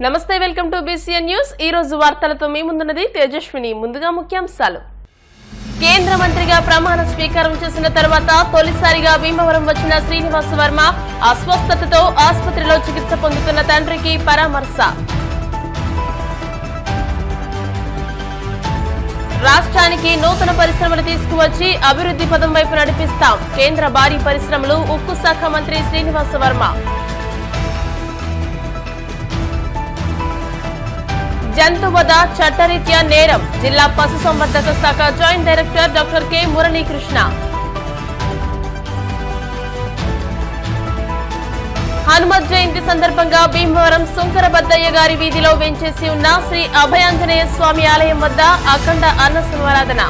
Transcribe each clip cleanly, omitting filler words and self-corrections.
నమస్తే, welcome to BCN news. ఈ రోజు వార్తలతో మీ ముందున్నది తేజస్విని. ముందుగా ముఖ్యాంశాలు. కేంద్ర మంత్రిగా ప్రమాణ స్వీకారం చేసిన తర్వాత తొలిసారిగా భీమవరం వచ్చిన శ్రీనివాస వర్మ అస్వస్థతతో ఆసుపత్రిలో చికిత్స పొందుతున్న తండ్రికి పరామర్శ. రాష్ట్రానికి నూతన పరిశ్రమలు తీసుకువచ్చి అభివృద్ధి పదం వైపు నడిపిస్తాం. కేంద్ర భారీ పరిశ్రమలు ఉక్కు శాఖ మంత్రి శ్రీనివాస వర్మ. జంతువధ చట్టరీత్యా నేరం. జిల్లా పశుసంవర్ధక శాఖ joint director doctor K Muralikrishna. Hanumat Jayanti సందర్భంగా భీమవరం సుంకరబద్దయ్య గారి వీధిలో వెంచేసి ఉన్న శ్రీ అభయాంజనేయ స్వామి ఆలయం వద్ద అఖండ అన్న సంవరాధన.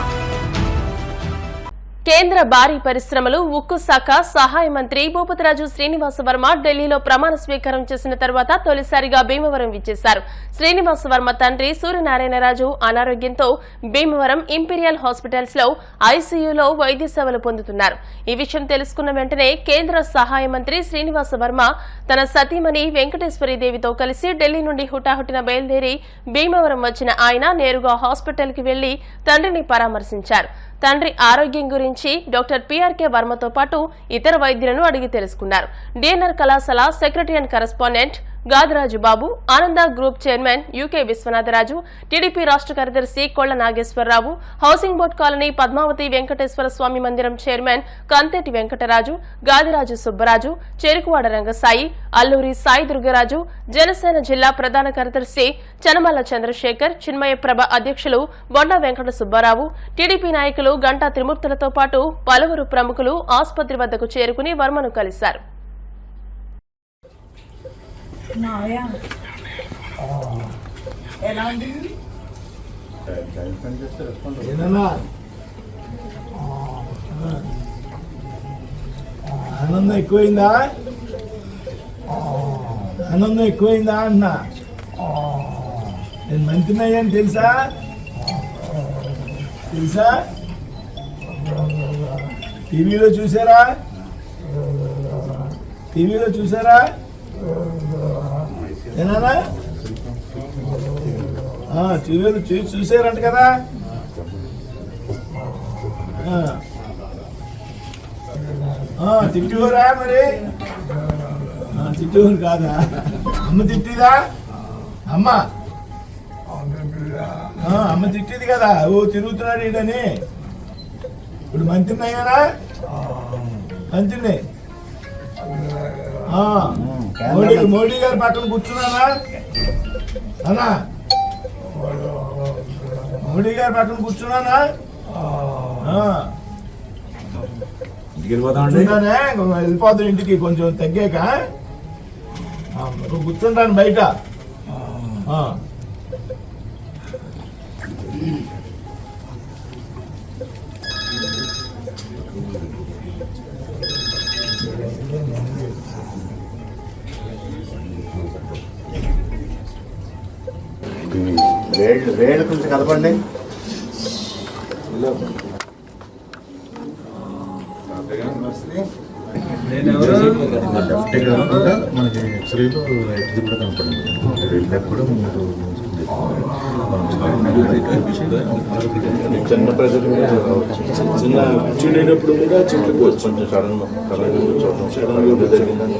కేంద్ర భారీ పరిశ్రమలు ఉక్కు శాఖ సహాయ మంత్రి భూపతిరాజు శ్రీనివాస వర్మ ఢిల్లీలో ప్రమాణ స్వీకారం చేసిన తర్వాత తొలిసారిగా భీమవరం విచ్చేశారు. శ్రీనివాస వర్మ తండ్రి సూర్యనారాయణరాజు అనారోగ్యంతో భీమవరం ఇంపీరియల్ హాస్పిటల్స్ లో ఐసీయూలో వైద్య సేవలు పొందుతున్నారు. ఈ విషయం తెలుసుకున్న వెంటనే కేంద్ర సహాయ మంత్రి శ్రీనివాస వర్మ తన సతీమణి వెంకటేశ్వరీదేవితో కలిసి ఢిల్లీ నుండి హుటాహుటిన బయలుదేరి భీమవరం వచ్చిన ఆయన నేరుగా హాస్పిటల్ కి వెళ్లి తండ్రిని పరామర్శించారు. తండ్రి ఆరోగ్యం గురించి డాక్టర్ పీఆర్కే వర్మతో పాటు ఇతర వైద్యులను అడిగి తెలుసుకున్నారు. డిఎన్ఆర్ కళాశాల secretary and correspondent Gadaraju Babu, Ananda group chairman UK Viswanatharaju, TDP రాష్ట్ర కార్యదర్శి Kolla Nageswararao, housing board colony Padmavathi Venkateswara Swamy మందిరం చైర్మన్ కంతేటి వెంకటరాజు, గాదిరాజు సుబ్బరాజు, చెరుకువాడ రంగసాయి, అల్లూరి సాయి దుర్గరాజు, జనసేన జిల్లా ప్రధాన కార్యదర్శి చనమల్ల చంద్రశేఖర్, చిన్మయప్రభ అధ్యక్షులు బొండ వెంకట సుబ్బారావు, టీడీపీ నాయకులు గంటా త్రిమూర్తులతో పాటు పలువురు ప్రముఖులు ఆసుపత్రి వద్దకు చేరుకుని వర్మను కలిశారు. ఆనందం ఎక్కువైందా అన్నా? నేను మంత్రిని అయ్యాను తెలుసా? టీవీలో చూసారా? ఏనా టీవీలో చూసారంట కదా? తిట్టివరా మరి? తిట్టివారు కాదా? అమ్మ తిట్టిదా? అమ్మ తిట్టిది కదా, ఓ తిరుగుతున్నాడు ఈడని. ఇప్పుడు మంత్రిని అయ్యానా? మంత్రిని మోడీ గారి పక్కన కూర్చున్నానా అన్నా? మోడీ గారి పక్కన కూర్చున్నానా? వెళ్ళిపోతాను ఇంటికి కొంచెం తగ్గాక. కూర్చుంటాను బయట. వేళ్ళు కొంచెం కలపండి. లెఫ్ట్ కాకుండా మనకి ఎక్స్రేలో రైట్ది కూడా కనపడింది. వెళ్ళాక కూడా చిన్న ప్రజలు చిన్న కూర్చునేటప్పుడు కూడా చింతకోవచ్చు. కొంచెం సడన్గా జరిగిందని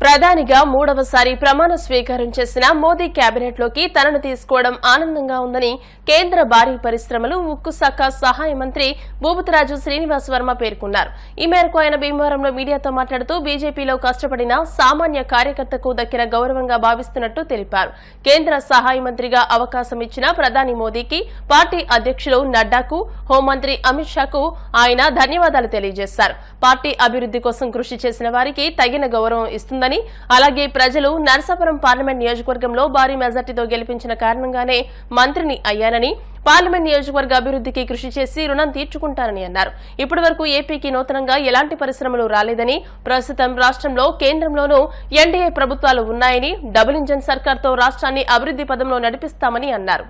ప్రధానిగా మూడవసారి ప్రమాణ స్వీకారం చేసిన మోదీ కేబినెట్ లోకి తనను తీసుకోవడం ఆనందంగా ఉందని కేంద్ర భారీ పరిశ్రమలు ఉక్కు శాఖ సహాయ మంత్రి భూపతిరాజు శ్రీనివాస వర్మ పేర్కొన్నారు. ఈ మేరకు ఆయన భీమవరంలో మీడియాతో మాట్లాడుతూ బీజేపీలో కష్టపడిన సామాన్య కార్యకర్తకు దక్కిన గౌరవంగా భావిస్తున్నట్టు తెలిపారు. కేంద్ర సహాయ మంత్రిగా అవకాశం ఇచ్చిన ప్రధాని మోదీకి, పార్టీ అధ్యక్షులు నడ్డాకు, హోంమంత్రి అమిత్ షాకు ఆయన ధన్యవాదాలు తెలియజేశారు. పార్టీ అభివృద్ధి కోసం కృషి చేసిన వారికి తగిన గౌరవం ఇస్తుందని అలాగే ప్రజలు నరసాపురం పార్లమెంట్ నియోజకవర్గంలో భారీ మెజార్టీతో గెలిపించిన కారణంగానే మంత్రిని అయ్యానని, పార్లమెంట్ నియోజకవర్గ అభివృద్ధికి కృషి చేసి రుణం తీర్చుకుంటానని అన్నారు. ఇప్పటి వరకు ఏపీకి నూతనంగా ఎలాంటి పరిశ్రమలు రాలేదని, ప్రస్తుతం రాష్ట్రంలో కేంద్రంలోనూ ఎన్డీఏ ప్రభుత్వాలు ఉన్నాయని, డబుల్ ఇంజన్ సర్కార్తో రాష్ట్రాన్ని అభివృద్ధి పదంలో నడిపిస్తామని అన్నారు.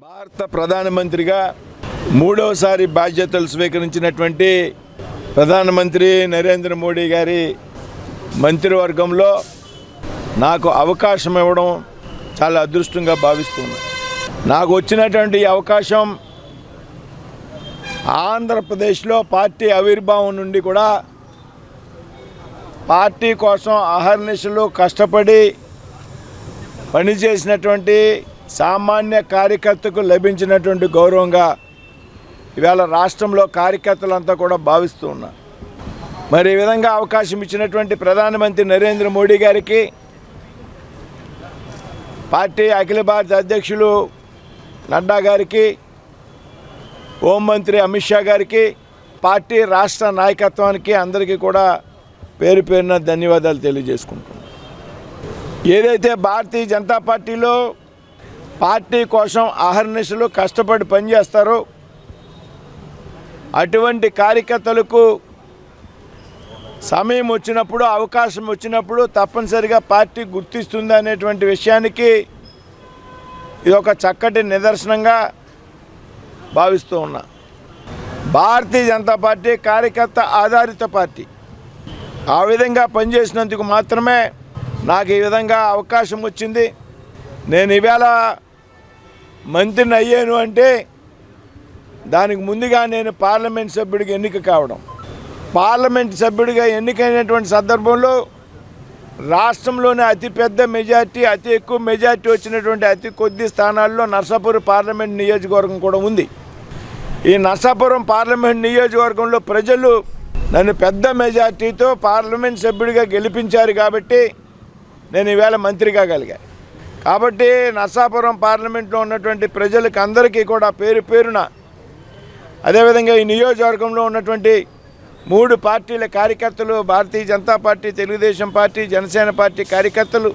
భారత ప్రధానమంత్రిగా మూడవసారి బాధ్యతలు స్వీకరించినటువంటి ప్రధానమంత్రి నరేంద్ర మోడీ గారి మంత్రివర్గంలో నాకు అవకాశం ఇవ్వడం చాలా అదృష్టంగా భావిస్తున్నాను. నాకు వచ్చినటువంటి ఈ అవకాశం ఆంధ్రప్రదేశ్లో పార్టీ ఆవిర్భావం నుండి కూడా పార్టీ కోసం అహర్నిశలు కష్టపడి పనిచేసినటువంటి సామాన్య కార్యకర్తకు లభించినటువంటి గౌరవంగా ఇవాళ రాష్ట్రంలో కార్యకర్తలంతా కూడా భావిస్తూ ఉన్నారు. మరి ఈ విధంగా అవకాశం ఇచ్చినటువంటి ప్రధానమంత్రి నరేంద్ర మోడీ గారికి, పార్టీ అఖిల భారత అధ్యక్షులు నడ్డా గారికి, హోంమంత్రి అమిత్ షా గారికి, పార్టీ రాష్ట్ర నాయకత్వానికి అందరికీ కూడా పేరు పేరున ధన్యవాదాలు తెలియజేసుకుంటున్నాను. ఏదైతే భారతీయ జనతా పార్టీలో పార్టీ కోసం అహర్నిశలు కష్టపడి పనిచేస్తారో అటువంటి కార్యకర్తలకు సమయం వచ్చినప్పుడు, అవకాశం వచ్చినప్పుడు తప్పనిసరిగా పార్టీ గుర్తిస్తుంది అనేటువంటి విషయానికి ఇది ఒక చక్కటి నిదర్శనంగా భావిస్తూ ఉన్నా. భారతీయ జనతా పార్టీ కార్యకర్త ఆధారిత పార్టీ. ఆ విధంగా పనిచేసినందుకు మాత్రమే నాకు ఈ విధంగా అవకాశం వచ్చింది. నేను ఈవేళ మంత్రిని అయ్యాను అంటే దానికి ముందుగా నేను పార్లమెంట్ సభ్యుడిగా ఎన్నిక కావడం, పార్లమెంట్ సభ్యుడిగా ఎన్నికైనటువంటి సందర్భంలో రాష్ట్రంలోనే అతిపెద్ద మెజార్టీ, అతి ఎక్కువ మెజార్టీ వచ్చినటువంటి అతి కొద్ది స్థానాల్లో నరసాపురం పార్లమెంట్ నియోజకవర్గం కూడా ఉంది. ఈ నరసాపురం పార్లమెంట్ నియోజకవర్గంలో ప్రజలు నన్ను పెద్ద మెజార్టీతో పార్లమెంట్ సభ్యుడిగా గెలిపించారు కాబట్టి నేను ఈవేళ మంత్రిగా కలిగా. కాబట్టి నరసాపురం పార్లమెంట్లో ఉన్నటువంటి ప్రజలకు అందరికీ కూడా పేరు పేరున, అదేవిధంగా ఈ నియోజకవర్గంలో ఉన్నటువంటి 3 పార్టీల కార్యకర్తలు, Bharatiya Janata party, Telugu Desam party, Janasena party కార్యకర్తలు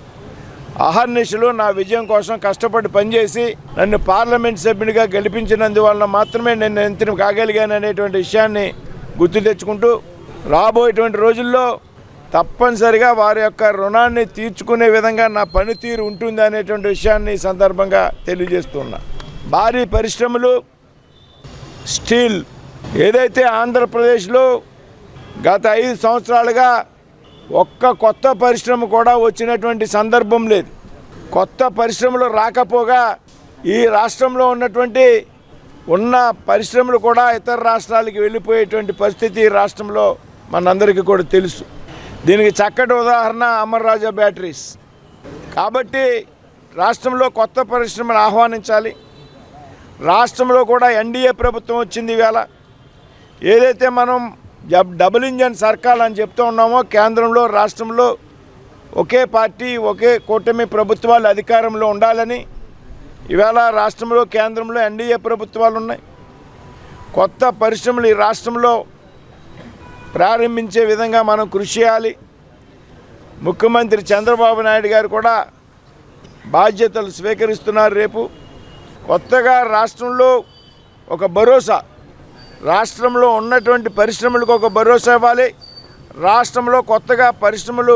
అహర్నిశలు నా విజయం కోసం కష్టపడి పనిచేసి నన్ను పార్లమెంట్ సభ్యునిగా గెలిపించినందువలన మాత్రమే నేను మంత్రి కాగలిగాను అనేటువంటి విషయాన్ని గుర్తు తెచ్చుకుంటూ, రాబోయేటువంటి రోజుల్లో తప్పనిసరిగా వారి యొక్క రుణాన్ని తీర్చుకునే విధంగా నా పనితీరు ఉంటుంది అనేటువంటి విషయాన్ని ఈ సందర్భంగా తెలియజేస్తున్నా. భారీ పరిశ్రమలు, స్టీల్, ఏదైతే ఆంధ్రప్రదేశ్లో గత 5 సంవత్సరాలుగా ఒక్క కొత్త పరిశ్రమ కూడా వచ్చినటువంటి సందర్భం లేదు. కొత్త పరిశ్రమలు రాకపోగా ఈ రాష్ట్రంలో ఉన్నటువంటి పరిశ్రమలు కూడా ఇతర రాష్ట్రాలకు వెళ్ళిపోయేటువంటి పరిస్థితి ఈ రాష్ట్రంలో మనందరికీ కూడా తెలుసు. దీనికి చక్కటి ఉదాహరణ అమర్ రాజా బ్యాటరీస్. కాబట్టి రాష్ట్రంలో కొత్త పరిశ్రమలు ఆహ్వానించాలి. రాష్ట్రంలో కూడా ఎన్డీఏ ప్రభుత్వం వచ్చింది. ఈవేళ ఏదైతే మనం డబుల్ ఇంజన్ సర్కార్ అని చెప్తూ ఉన్నామో, కేంద్రంలో రాష్ట్రంలో ఒకే పార్టీ, ఒకే కూటమి ప్రభుత్వాలు అధికారంలో ఉండాలని ఈవేళ రాష్ట్రంలో, కేంద్రంలో ఎన్డీఏ ప్రభుత్వాలు ఉన్నాయి. కొత్త పరిశ్రమలు ఈ రాష్ట్రంలో ప్రారంభించే విధంగా మనం కృషి చేయాలి. ముఖ్యమంత్రి చంద్రబాబు నాయుడు గారు కూడా బాధ్యతలు స్వీకరిస్తున్నారు. రేపు కొత్తగా రాష్ట్రంలో ఒక భరోసా, రాష్ట్రంలో ఉన్నటువంటి పరిశ్రమలకు ఒక భరోసా ఇవ్వాలి. రాష్ట్రంలో కొత్తగా పరిశ్రమలు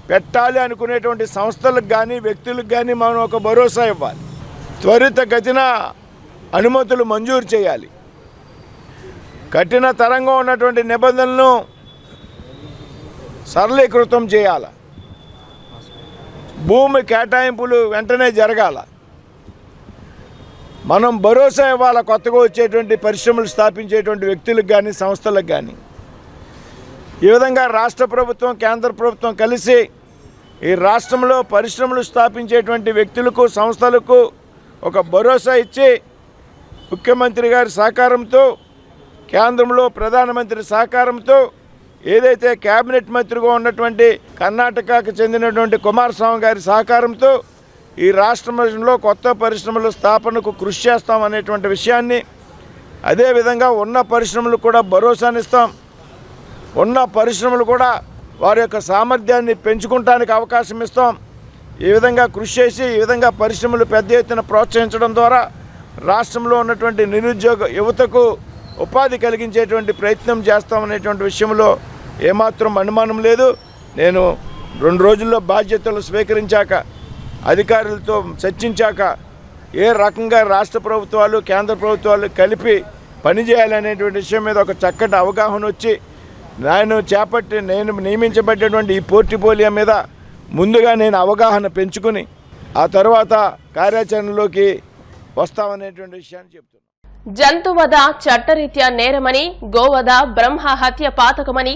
పెట్టాలి అనుకునేటువంటి సంస్థలకు కానీ వ్యక్తులకు కానీ మనం ఒక భరోసా ఇవ్వాలి. త్వరితగతిన అనుమతులు మంజూరు చేయాలి. కఠిన తరంగా ఉన్నటువంటి నిబంధనలను సరళీకృతం చేయాలి. భూమి కేటాయింపులు వెంటనే జరగాల. మనం భరోసా ఇవ్వాలి కొత్తగా వచ్చేటువంటి పరిశ్రమలు స్థాపించేటువంటి వ్యక్తులకు కానీ సంస్థలకు కానీ. ఈ విధంగా రాష్ట్ర ప్రభుత్వం, కేంద్ర ప్రభుత్వం కలిసి ఈ రాష్ట్రంలో పరిశ్రమలు స్థాపించేటువంటి వ్యక్తులకు, సంస్థలకు ఒక భరోసా ఇచ్చి ముఖ్యమంత్రి గారి సహకారంతో, కేంద్రంలో ప్రధానమంత్రి సహకారంతో, ఏదైతే కేబినెట్ మంత్రిగా ఉన్నటువంటి కర్ణాటకకు చెందినటువంటి కుమారస్వామి గారి సహకారంతో ఈ రాష్ట్రంలో కొత్త పరిశ్రమల స్థాపనకు కృషి చేస్తామనేటువంటి విషయాన్ని, అదేవిధంగా ఉన్న పరిశ్రమలు కూడా భరోసానిస్తాం. ఉన్న పరిశ్రమలు కూడా వారి యొక్క సామర్థ్యాన్ని పెంచుకుంటానికి అవకాశం ఇస్తాం. ఈ విధంగా కృషి చేసి ఈ విధంగా పరిశ్రమలు పెద్ద ఎత్తున ప్రోత్సహించడం ద్వారా రాష్ట్రంలో ఉన్నటువంటి నిరుద్యోగ యువతకు ఉపాధి కలిగించేటువంటి ప్రయత్నం చేస్తామనేటువంటి విషయంలో ఏమాత్రం అనుమానం లేదు. నేను 2 రోజుల్లో బాధ్యతలు స్వీకరించాక అధికారులతో చర్చించాక ఏ రకంగా రాష్ట్ర ప్రభుత్వాలు కేంద్ర ప్రభుత్వాలు కలిపి పనిచేయాలనేటువంటి విషయం మీద ఒక చక్కటి అవగాహన వచ్చి నేను నియమించబడ్డటువంటి ఈ పోర్ట్ఫోలియో మీద ముందుగా నేను అవగాహన పెంచుకుని ఆ తర్వాత కార్యాచరణలోకి వస్తామనేటువంటి విషయాన్ని చెప్తున్నాను. జంతువధ చట్టరీత్యా నేరమని, గోవధ బ్రహ్మ హత్య పాతకమని,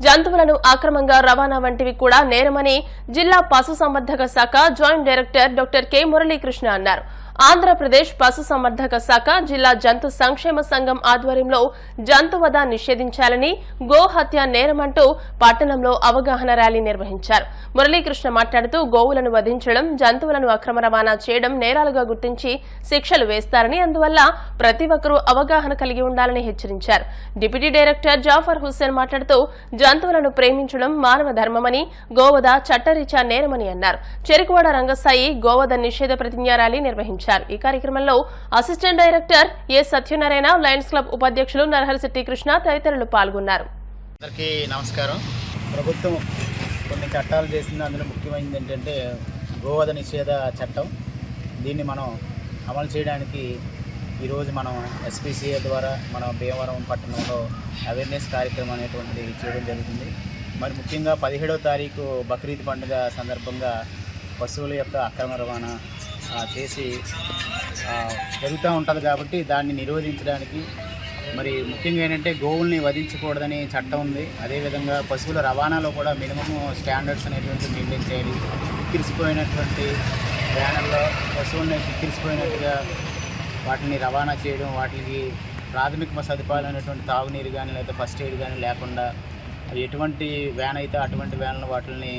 జంతువులను అక్రమంగా రవాణా వంటివి కూడా నేరమని జిల్లా పశుసంవర్ధక శాఖ joint director doctor K Muralikrishna అన్నారు. ఆంధ్రప్రదేశ్ పశుసంవర్ధక శాఖ జిల్లా జంతు సంక్షేమ సంఘం ఆధ్వర్యంలో జంతువధ నిషేధించాలని, గోహత్య నేరమంటూ పట్టణంలో అవగాహన ర్యాలీ నిర్వహించారు. మురళీకృష్ణ మాట్లాడుతూ గోవులను వధించడం, జంతువులను అక్రమ రవాణా చేయడం నేరాలుగా గుర్తించి శిక్షలు వేస్తారని, అందువల్ల ప్రతి ఒక్కరూ అవగాహన కలిగి ఉండాలని హెచ్చరించారు. డిప్యూటీ డైరెక్టర్ జాఫర్ హుస్సేన్ మాట్లాడుతూ జంతువులను ప్రేమించడం మానవ ధర్మమని, గోవధ చట్టరీత్యా నేరమని అన్నారు. చెరుకువాడ రంగసాయి గోవధ నిషేధ ప్రతిజ్ఞా ర్యాలీ నిర్వహించారు. ఈ కార్యక్రమంలో అసిస్టెంట్ డైరెక్టర్ ఏ సత్యనారాయణ, లయన్స్ క్లబ్ ఉపాధ్యక్షులు నరహరిశెట్టి కృష్ణ తదితరులు పాల్గొన్నారు. అందరికీ నమస్కారం. ప్రభుత్వం కొన్ని చట్టాలు చేసింది. అందులో ముఖ్యమైనది ఏంటంటే గోవధ నిషేధ చట్టం. దీన్ని మనం అమలు చేయడానికి ఈరోజు మనం ఎస్పీసీఏ ద్వారా మనం భీమవరం పట్టణంలో అవేర్నెస్ కార్యక్రమం అనేటువంటిది చేయడం జరుగుతుంది. మరి ముఖ్యంగా 17వ తారీఖు బక్రీద్ పండుగ సందర్భంగా పశువుల యొక్క అక్రమ రవాణా చేసి జరుగుతూ ఉంటుంది కాబట్టి దాన్ని నిరోధించడానికి మరి ముఖ్యంగా ఏంటంటే గోవుల్ని వధించకూడదని చట్టం ఉంది. అదేవిధంగా పశువుల రవాణాలో కూడా మినిమం స్టాండర్డ్స్ అనేటువంటి మెయింటైన్ చేయాలి. కిక్కిరిసిపోయినటువంటి వ్యాన్లలో పశువుల్ని కిక్కిరిసిపోయినట్టుగా వాటిని రవాణా చేయడం, వాటికి ప్రాథమిక సదుపాయాలు అనేటువంటి తాగునీరు కానీ లేదా ఫస్ట్ ఎయిడ్ కానీ లేకుండా ఎటువంటి వ్యాన్ అయితే అటువంటి వ్యాన్లు వాటిని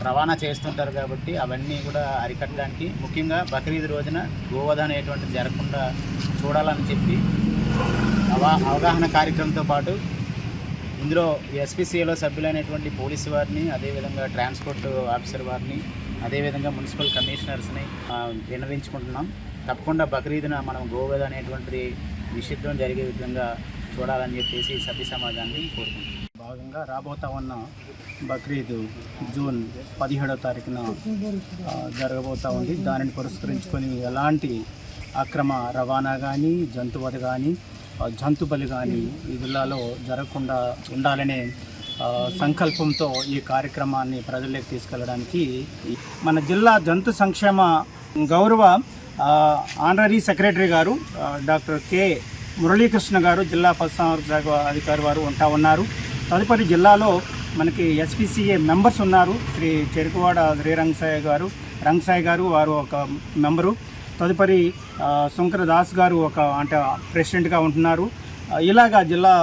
రవాణా చేస్తుంటారు కాబట్టి అవన్నీ కూడా అరికట్టడానికి ముఖ్యంగా బక్రీద్ రోజున గోవధ అనేటువంటిది జరగకుండా చూడాలని చెప్పి అవగాహన కార్యక్రమంతో పాటు ఇందులో ఎస్పీసీఏలో సభ్యులైనటువంటి పోలీసు వారిని, అదేవిధంగా ట్రాన్స్పోర్ట్ ఆఫీసర్ వారిని, అదేవిధంగా మున్సిపల్ కమిషనర్స్ని విన్నవించుకుంటున్నాం. తప్పకుండా బక్రీద్న మనం గోవధ అనేటువంటిది నిషిద్ధం జరిగే విధంగా చూడాలని చెప్పేసి సభ్య సమాజాన్ని కోరుకుంటున్నాం. భాగంగా రాబోతా ఉన్న బక్రీద్ జూన్ 17వ తారీఖున జరగబోతూ ఉంది. దానిని పురస్కరించుకొని ఎలాంటి అక్రమ రవాణా కానీ, జంతువధ కానీ, జంతు బలి కానీ ఈ జిల్లాలో జరగకుండా ఉండాలనే సంకల్పంతో ఈ కార్యక్రమాన్ని ప్రజల్లోకి తీసుకెళ్ళడానికి మన జిల్లా జంతు సంక్షేమ గౌరవ ఆనరీ సెక్రటరీ గారు డాక్టర్ కె మురళీకృష్ణ గారు, జిల్లా పశుసంవర్ధక శాఖ అధికారి వారు ఉన్నారు. తదుపరి జిల్లాలో మనకి ఎస్పీసీఏ మెంబర్స్ ఉన్నారు. శ్రీ చెరుకువాడ శ్రీ రంగసాయి గారు వారు ఒక మెంబరు. తదుపరి శంకర దాస్ గారు అంటే ప్రెసిడెంట్గా ఉంటున్నారు. ఇలాగా జిల్లా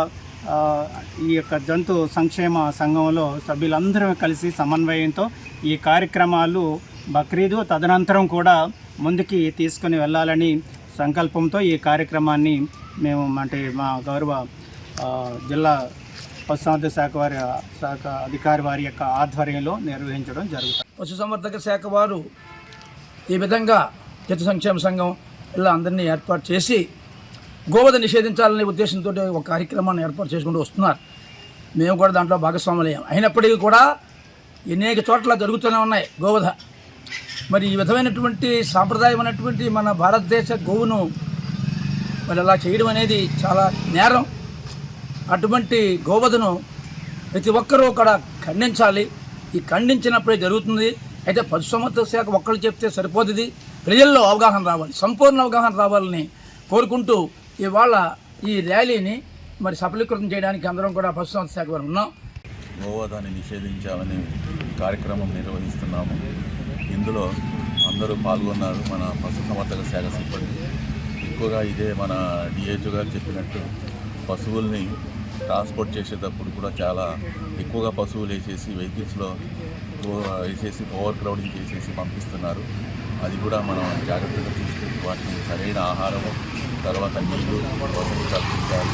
ఈ యొక్క జంతు సంక్షేమ సంఘంలో సభ్యులందరూ కలిసి సమన్వయంతో ఈ కార్యక్రమాలు బక్రీదు తదనంతరం కూడా ముందుకి తీసుకొని వెళ్ళాలని సంకల్పంతో ఈ కార్యక్రమాన్ని మేము అంటే మా గౌరవ జిల్లా పశుసంవర్ధక శాఖ అధికారి వారి యొక్క ఆధ్వర్యంలో నిర్వహించడం జరుగుతుంది. పశుసంవర్ధక శాఖ వారు ఈ విధంగా జంతు సంక్షేమ సంఘం ఇలా అందరినీ ఏర్పాటు చేసి గోవధ నిషేధించాలనే ఉద్దేశంతో ఒక కార్యక్రమాన్ని ఏర్పాటు చేసుకుంటూ వస్తున్నారు. మేము కూడా దాంట్లో భాగస్వాములయ్యాం. అయినప్పటికీ కూడా అనేక చోట్ల జరుగుతూనే ఉన్నాయి గోవధ. మరి ఈ విధమైనటువంటి సాంప్రదాయమైనటువంటి మన భారతదేశ గోవును మరి అలా చేయడం అనేది చాలా నేరం. అటువంటి గోవధను ప్రతి ఒక్కరూ కూడా ఖండించాలి. ఈ ఖండించినప్పుడే జరుగుతుంది. అయితే పశుసంవర్ధక శాఖ ఒక్కళ్ళు చెప్తే సరిపోతుంది. ప్రజల్లో అవగాహన రావాలి, సంపూర్ణ అవగాహన రావాలని కోరుకుంటూ ఇవాళ ఈ ర్యాలీని మరి సఫలీకృతం చేయడానికి అందరం కూడా పశుసంవర్ధక శాఖ వారు ఉన్నాం. గోవధాన్ని నిషేధించాలని కార్యక్రమం నిర్వహిస్తున్నాము. ఇందులో అందరూ పాల్గొన్నారు. మన పశుసంవర్ధక శాఖ సిబ్బంది ఎక్కువగా ఇదే మన డిహెచ్ఓ గారు చెప్పినట్టు పశువుల్ని ట్రాన్స్పోర్ట్ చేసేటప్పుడు కూడా చాలా ఎక్కువగా పశువులు వేసేసి వెహికల్స్లో వేసేసి ఓవర్ క్రౌడింగ్ చేసేసి పంపిస్తున్నారు. అది కూడా మనం జాగ్రత్తగా చూసుకుని వాటికి సరైన ఆహారము, తర్వాత నీళ్లు కల్పించాలి.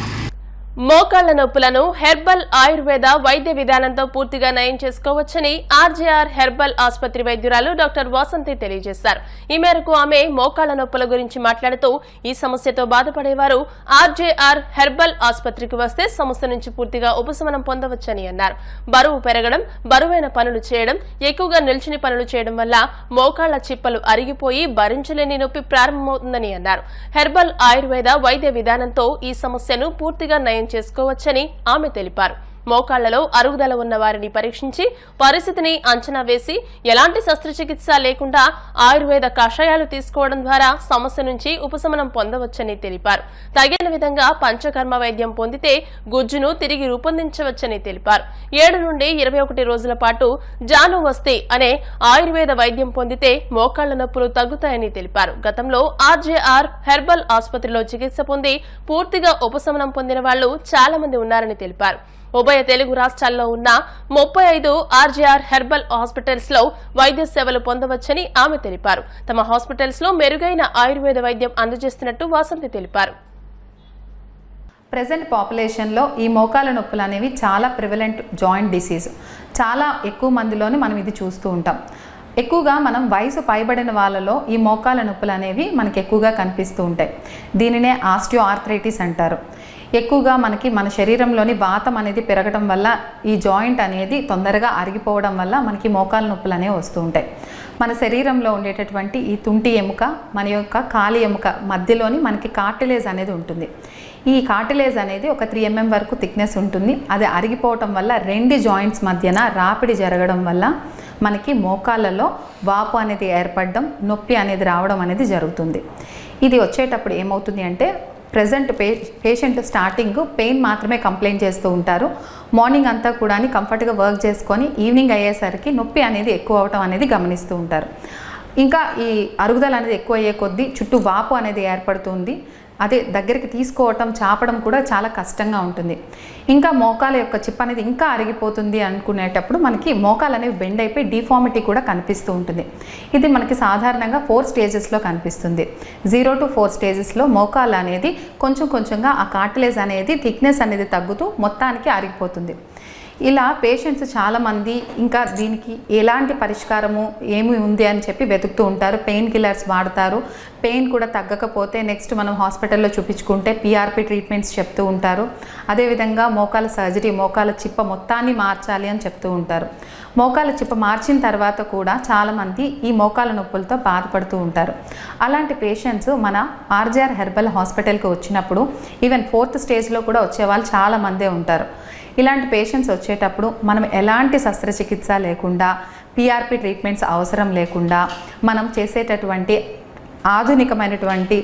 మోకాళ్ల నొప్పులను హెర్బల్ ఆయుర్వేద వైద్య విధానంతో పూర్తిగా నయం చేసుకోవచ్చని ఆర్జేఆర్ హెర్బల్ ఆసుపత్రి వైద్యురాలు డాక్టర్ వాసంతి తెలియజేశారు. ఈ మేరకు ఆమె మోకాళ్ల నొప్పుల గురించి మాట్లాడుతూ ఈ సమస్యతో బాధపడేవారు ఆర్జేఆర్ హెర్బల్ ఆసుపత్రికి వస్తే సమస్య నుంచి పూర్తిగా ఉపశమనం పొందవచ్చని అన్నారు. బరువు పెరగడం, బరువైన పనులు చేయడం, ఎక్కువగా నిల్చుని పనులు చేయడం వల్ల మోకాళ్ల చిప్పలు అరిగిపోయి భరించలేని నొప్పి ప్రారంభమవుతుందని అన్నారు. హెర్బల్ ఆయుర్వేద వైద్య విధానంతో ఈ సమస్యను పూర్తిగా నయం చేసుకోవచ్చని ఆమె తెలిపారు. మోకాళ్లలో అరుగుదల ఉన్న వారిని పరీక్షించి పరిస్థితిని అంచనా వేసి ఎలాంటి శస్త్రచికిత్స లేకుండా ఆయుర్వేద కషాయాలు తీసుకోవడం ద్వారా సమస్య నుంచి ఉపశమనం పొందవచ్చని తెలిపారు. తగిన విధంగా పంచకర్మ వైద్యం పొందితే గుజ్జును తిరిగి రూపొందించవచ్చని తెలిపారు. 7 నుండి 21 రోజుల పాటు జాను వస్తే అనే ఆయుర్వేద వైద్యం పొందితే మోకాళ్ల నొప్పులు తగ్గుతాయని తెలిపారు. గతంలో ఆర్జేఆర్ హెర్బల్ ఆసుపత్రిలో చికిత్స పొంది పూర్తిగా ఉపశమనం పొందిన వాళ్లు చాలా మంది ఉన్నారని తెలిపారు. ఉభయ తెలుగు రాష్ట్రాల్లో ఉన్న 35 ఆర్జేఆర్ హెర్బల్ హాస్పిటల్స్ లో వైద్య సేవలు పొందవచ్చని ఆమె తెలిపారు. తమ హాస్పిటల్స్ లో మెరుగైన ఆయుర్వేద వైద్యం అందజేస్తున్నట్టు వాసంతి తెలిపారు. ప్రెజెంట్ పాపులేషన్లో ఈ మోకాల నొప్పులు అనేవి చాలా ప్రివలెంట్ జాయింట్ డిసీజ్. చాలా ఎక్కువ మందిలోనే మనం ఇది చూస్తూ ఉంటాం. ఎక్కువగా మనం వయసు పైబడిన వాళ్ళలో ఈ మోకాల నొప్పులు అనేవి మనకి ఎక్కువగా కనిపిస్తూ ఉంటాయి. దీనినే ఆస్టియో ఆర్థరైటిస్ అంటారు. ఎక్కువగా మనకి మన శరీరంలోని వాతం అనేది పెరగడం వల్ల ఈ జాయింట్ అనేది తొందరగా అరిగిపోవడం వల్ల మనకి మోకాల నొప్పులు అనేవి వస్తూ ఉంటాయి. మన శరీరంలో ఉండేటటువంటి ఈ తుంటి ఎముక, మన యొక్క కాలి ఎముక మధ్యలోని మనకి కార్టిలేజ్ అనేది ఉంటుంది. ఈ కార్టిలేజ్ అనేది ఒక 3 mm వరకు థిక్నెస్ ఉంటుంది. అది అరిగిపోవటం వల్ల 2 జాయింట్స్ మధ్యన రాపిడి జరగడం వల్ల మనకి మోకాళ్ళలో వాపు అనేది ఏర్పడడం, నొప్పి అనేది రావడం అనేది జరుగుతుంది. ఇది వచ్చేటప్పుడు ఏమవుతుంది అంటే ప్రెజెంట్ పేషెంట్ స్టార్టింగ్ పెయిన్ మాత్రమే కంప్లైంట్ చేస్తూ ఉంటారు. మార్నింగ్ అంతా కూడా కంఫర్ట్గా వర్క్ చేసుకొని ఈవినింగ్ అయ్యేసరికి నొప్పి అనేది ఎక్కువ అవటం అనేది గమనిస్తూ ఉంటారు. ఇంకా ఈ అరుగుదల అనేది ఎక్కువ అయ్యే కొద్దీ చుట్టూ వాపు అనేది ఏర్పడుతుంది. అదే దగ్గరికి తీసుకోవటం, చాపడం కూడా చాలా కష్టంగా ఉంటుంది. ఇంకా మోకాల యొక్క చిప్ అనేది ఇంకా అరిగిపోతుంది అనుకునేటప్పుడు మనకి మోకాలు అనేవి బెండ్ అయిపోయి డిఫార్మిటీ కూడా కనిపిస్తూ ఉంటుంది. ఇది మనకి సాధారణంగా 4 స్టేజెస్లో కనిపిస్తుంది. 0 to 4 స్టేజెస్లో మోకాలు అనేది కొంచెం కొంచెంగా ఆ కార్టిలేజ్ అనేది థిక్నెస్ అనేది తగ్గుతూ మొత్తానికి అరిగిపోతుంది. ఇలా పేషెంట్స్ చాలామంది ఇంకా దీనికి ఎలాంటి పరిష్కారము ఏమి ఉంది అని చెప్పి వెతుకుతూ ఉంటారు. పెయిన్ కిల్లర్స్ వాడతారు. పెయిన్ కూడా తగ్గకపోతే నెక్స్ట్ మనం హాస్పిటల్లో చూపించుకుంటే PRP ట్రీట్మెంట్స్ చెప్తూ ఉంటారు. అదేవిధంగా మోకాల సర్జరీ, మోకాల చిప్ప మొత్తాన్ని మార్చాలి అని చెప్తూ ఉంటారు. మోకాల చిప్ప మార్చిన తర్వాత కూడా చాలామంది ఈ మోకాల నొప్పులతో బాధపడుతూ ఉంటారు. అలాంటి పేషెంట్స్ మన ఆర్జేఆర్ హెర్బల్ హాస్పిటల్కి వచ్చినప్పుడు ఈవెన్ 4th స్టేజ్లో కూడా వచ్చేవాళ్ళు చాలామందే ఉంటారు. ఇలాంటి పేషెంట్స్ వచ్చేటప్పుడు మనం ఎలాంటి శస్త్రచికిత్స లేకుండా, PRP ట్రీట్మెంట్స్ అవసరం లేకుండా మనం చేసేటటువంటి ఆధునికమైనటువంటి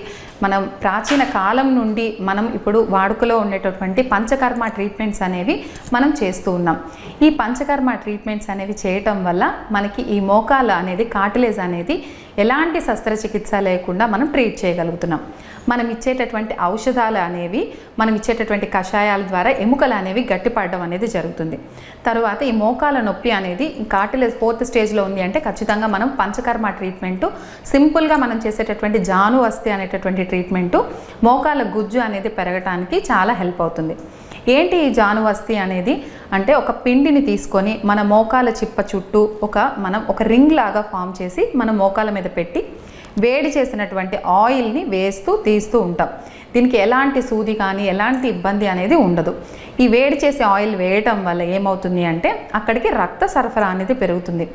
మనం ప్రాచీన కాలం నుండి మనం ఇప్పుడు వాడుకలో ఉండేటటువంటి పంచకర్మ ట్రీట్మెంట్స్ అనేవి మనం చేస్తూ ఉన్నాం. ఈ పంచకర్మ ట్రీట్మెంట్స్ అనేవి చేయటం వల్ల మనకి ఈ మోకాల అనేది కార్టిలేజ్ అనేది ఎలాంటి శస్త్రచికిత్స లేకుండా మనం ట్రీట్ చేయగలుగుతున్నాం. మనం ఇచ్చేటటువంటి ఔషధాలు అనేవి, మనం ఇచ్చేటటువంటి కషాయాల ద్వారా ఎముకలు అనేవి గట్టిపడడం అనేది జరుగుతుంది. తర్వాత ఈ మోకాల నొప్పి అనేది కార్టిలేజ్ 4th స్టేజ్లో ఉంది అంటే ఖచ్చితంగా మనం పంచకర్మ ట్రీట్మెంటు, సింపుల్గా మనం చేసేటటువంటి జాను వస్తి అనేటటువంటి ట్రీట్మెంటు మోకాల గుజ్జు అనేది పెరగటానికి చాలా హెల్ప్ అవుతుంది. ఏంటి ఈ జానువస్తి అనేది అంటే ఒక పిండిని తీసుకొని మన మోకాల చిప్ప చుట్టూ మనం ఒక రింగ్ లాగా ఫామ్ చేసి మన మోకాల మీద పెట్టి వేడి చేసినటువంటి ఆయిల్ని వేస్తూ తీస్తూ ఉంటాం. దీనికి ఎలాంటి సూది కానీ ఎలాంటి ఇబ్బంది అనేది ఉండదు. ఈ వేడి చేసే ఆయిల్ వేయటం వల్ల ఏమవుతుంది అంటే అక్కడికి రక్త సరఫరా అనేది పెరుగుతుంది.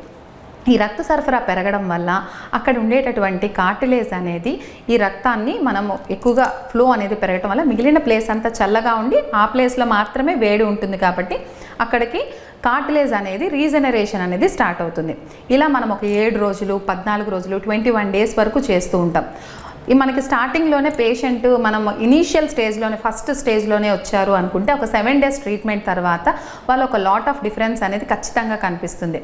ఈ రక్త సరఫరా పెరగడం వల్ల అక్కడ ఉండేటటువంటి కార్టిలేజ్ అనేది ఈ రక్తాన్ని మనము ఎక్కువగా ఫ్లో అనేది పెరగడం వల్ల మిగిలిన ప్లేస్ అంతా చల్లగా ఉండి ఆ ప్లేస్లో మాత్రమే వేడి ఉంటుంది కాబట్టి అక్కడికి కార్టిలేజ్ అనేది రీజనరేషన్ అనేది స్టార్ట్ అవుతుంది. ఇలా మనం ఒక 7 రోజులు, 14 రోజులు, 21 days వరకు చేస్తూ ఉంటాం. మనకి స్టార్టింగ్లోనే పేషెంట్ మనం ఇనీషియల్ స్టేజ్లోనే, ఫస్ట్ స్టేజ్లోనే వచ్చారు అనుకుంటే ఒక 7 days ట్రీట్మెంట్ తర్వాత వాళ్ళు ఒక లాట్ ఆఫ్ డిఫరెన్స్ అనేది ఖచ్చితంగా కనిపిస్తుంది.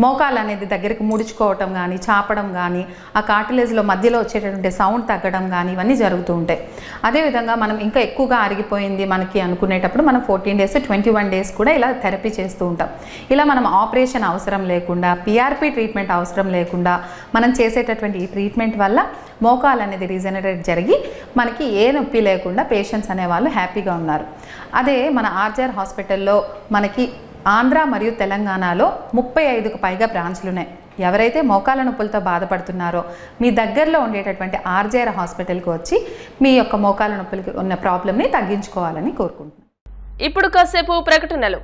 మోకాలు అనేది దగ్గరికి ముడుచుకోవటం కానీ చాపడం కానీ ఆ కార్టిలేజ్లో మధ్యలో వచ్చేటటువంటి సౌండ్ తగ్గడం కానీ ఇవన్నీ జరుగుతూ ఉంటాయి. అదేవిధంగా మనం ఇంకా ఎక్కువగా అరిగిపోయింది మనకి అనుకునేటప్పుడు మనం 14 days 21 days కూడా ఇలా థెరపీ చేస్తూ ఉంటాం. ఇలా మనం ఆపరేషన్ అవసరం లేకుండా పిఆర్పి ట్రీట్మెంట్ అవసరం లేకుండా మనం చేసేటటువంటి ఈ ట్రీట్మెంట్ వల్ల మోకాలు అనేది రీజనరేట్ జరిగి మనకి ఏ నొప్పి లేకుండా పేషెంట్స్ అనేవాళ్ళు హ్యాపీగా ఉన్నారు. అదే మన ఆర్జీఆర్ హాస్పిటల్లో మనకి ఆంధ్ర మరియు తెలంగాణలో 35కు పైగా బ్రాంచ్లు ఉన్నాయి. ఎవరైతే మోకాల నొప్పులతో బాధపడుతున్నారో మీ దగ్గరలో ఉండేటటువంటి ఆర్జీఆర్ హాస్పిటల్కి వచ్చి మీ యొక్క మోకాల నొప్పులకి ఉన్న ప్రాబ్లమ్ని తగ్గించుకోవాలని కోరుకుంటున్నాను. ఇప్పుడు కాసేపు ప్రకటనలు.